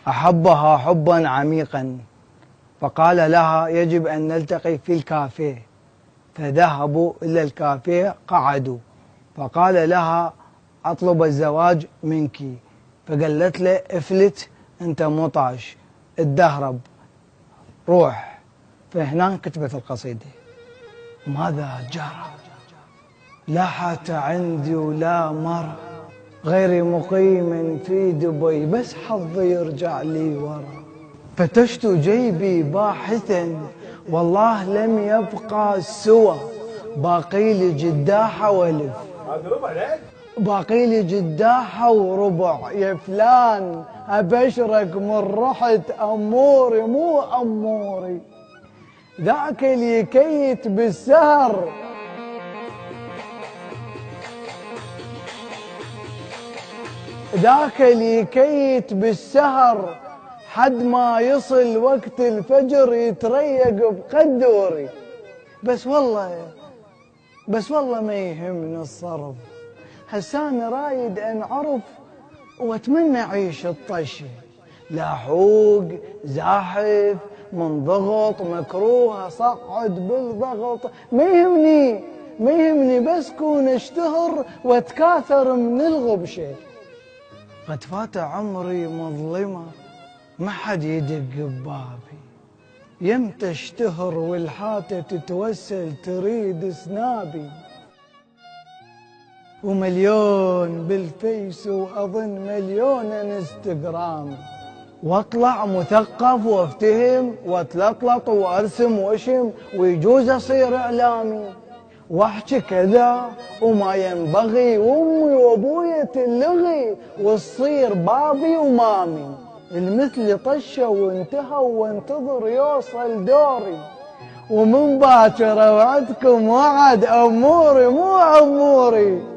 أحبها حبا عميقا، فقال لها يجب أن نلتقي في الكافيه، فذهبوا إلى الكافيه قعدوا، فقال لها أطلب الزواج منك، فقالت له افلت أنت مطاش اتدهرب روح. فهنا كتبت القصيدة. ماذا جرى؟ لاحت عندي ولا مر غير مقيم في دبي، بس حظي يرجع لي ورا. فتشت جيبي باحثا والله لم يبقى سوى باقي لي جداحة ولف، باقي لي جداحة وربع. يا فلان أبشرك من رحت أموري مو أموري، ذاك اللي كيت بالسهر ذاك اللي كيت بالسهر حد ما يصل وقت الفجر يتريق بقدوري. بس والله ما يهمني الصرف، هسان رايد انعرف واتمنى اعيش الطشي، لا حوق زاحف منضغط مكروه اصعد بالضغط. ما يهمني بس كون اشتهر واتكاثر من الغبشه. قد فات عمري مظلمه ما حد يدق ببابي، يمتى اشتهر والحاتة تتوسل تريد سنابي، ومليون بالفيس وأظن مليون انستغرام، واطلع مثقف وافتهم واتلطلط وارسم واشم ويجوز اصير اعلامي واحكي كذا وما ينبغي، وامي وابويا تلغي وتصير بابي ومامي، المثل طشه وانتهى وانتظر يوصل دوري، ومن باكر اوعدكم وعد اموري مو عموري.